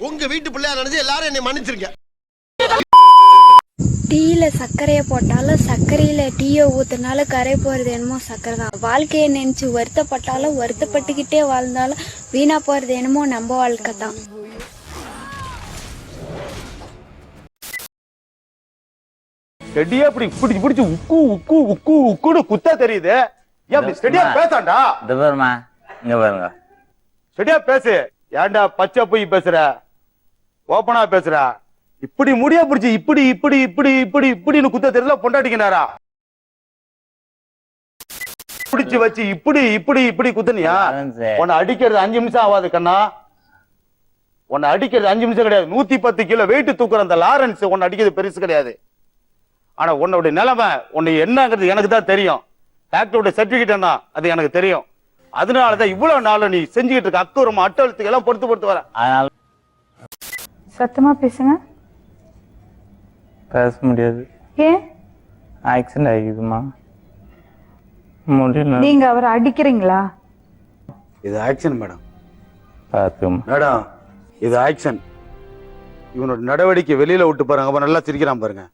உங்க வீட்டு பிள்ளையா நினைச்சு எல்லாரும் என்னை மன்னிச்சிருங்க. டீயில சர்க்கரையை போட்டாலும் சர்க்கரையில டீயை ஊத்துனாலும் கரை போறது என்னமோ சர்க்கரை தான். வாழ்க்கையை நினைச்சு வருத்தப்பட்டாலும் வருத்தப்பட்டுக்கிட்டே வாழ்ந்தாலும் வீணா போறது என்னமோ நம்ம வாழ்க்கை தான். செடியா இப்படி பிடிச்சு பிடிச்சு உக்கு உக்கு உக்கு உக்குன்னு குத்தா தெரியுது. ஏன் அப்படி செடியா பேசாண்டா? இந்த பாருமா, இங்க பாருங்க. செடியா பேசு. ஏன்டா பச்சை போய் பேசுற? ஓப்பனா பேசுற? இப்படி முடியா பிடிச்சு இப்படி இப்படி இப்படி இப்படி இப்படின்னு குத்த தெரியல பொண்டாட்டிக்கினாரா? பிடிச்சு வச்சு இப்படி இப்படி இப்படி குத்தனியா? உன்னை அடிக்கிறது 5 நிமிஷம் ஆகாது கண்ணா. உன்னை அடிக்கிறது 5 நிமிஷம் கிடையாது. 110 கிலோ வெயிட் தூக்குற அந்த லாரன்ஸ் உன்னை அடிக்கிறது பெருசு கிடையாது. ஆனா உன்னோட நிலைமை உன்னை என்னங்கிறது எனக்கு தான் தெரியும். டாக்டரோட சர்டிபிகேட் என்ன அது எனக்கு தெரியும். அதனாலதான் இவ்வளவு நாள் நீ செஞ்சுக்கிட்டு இருக்க அக்குறமா அட்டழுத்துக்கு எல்லாம் பொறுத்து வர. சத்தமா பேசுங்க. பேச முடியாது. ஏன்? ஆக்சிடென்ட் ஆகிக்குதுமா, முடியல. நீங்க அவரை அடிக்கிறீங்களா? இது ஆக்சன் மேடம். பாத்துமா மேடம், இது ஆக்சன். இவனோட நடவடிக்கை வெளியில விட்டு பாருங்க. அவன் நல்லா சிரிக்கிறான் பாருங்க.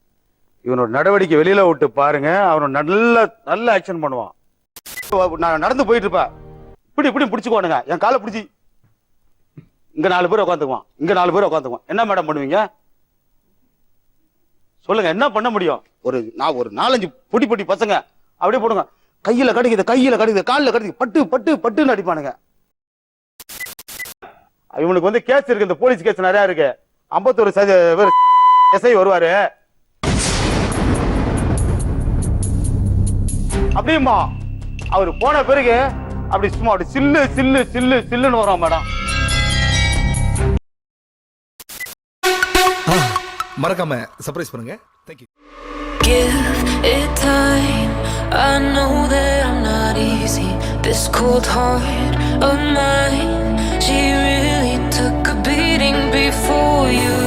இவனோட நடவடிக்கை வெளியில விட்டு பாருங்க. அவன் நல்ல ஆக்சன் பண்ணுவான். நான் நடந்து போயிட்டு இருப்பேன். இப்படி இப்படி பிடிச்சுக்கோனுங்க. என் காலை பிடிச்சி இங்க 4 பேர் உட்காந்துக்குவான், இங்க 4 பேர் உட்காந்துக்குவான். என்ன மேடம் பண்ணுவீங்க சொல்லுங்க? என்ன பண்ண முடியும்? ஒரு 4-5 பொடி பசங்க அப்படியே போடுங்க. கையில கடிக்குது, காலில் கடிக்குது, பட்டு பட்டு பட்டுன்னு அடிப்பானுங்க. இவனுக்கு வந்து கேஸ் இருக்கு, இந்த போலீஸ் கேஸ் நிறைய இருக்கு. 51 எஸ்ஐ வருவாரு. அப்படியுமா அவரு போன பிறகு அப்படி சும்மா அப்படி சில்லு சில்லு சில்லு சில்லுன்னு வரும் மேடம். மறக்காம சர்ப்ரைஸ் பண்ணுங்க. Thank you. Give it time. I know that I'm not easy. This cold heart of mine, she really took a beating before you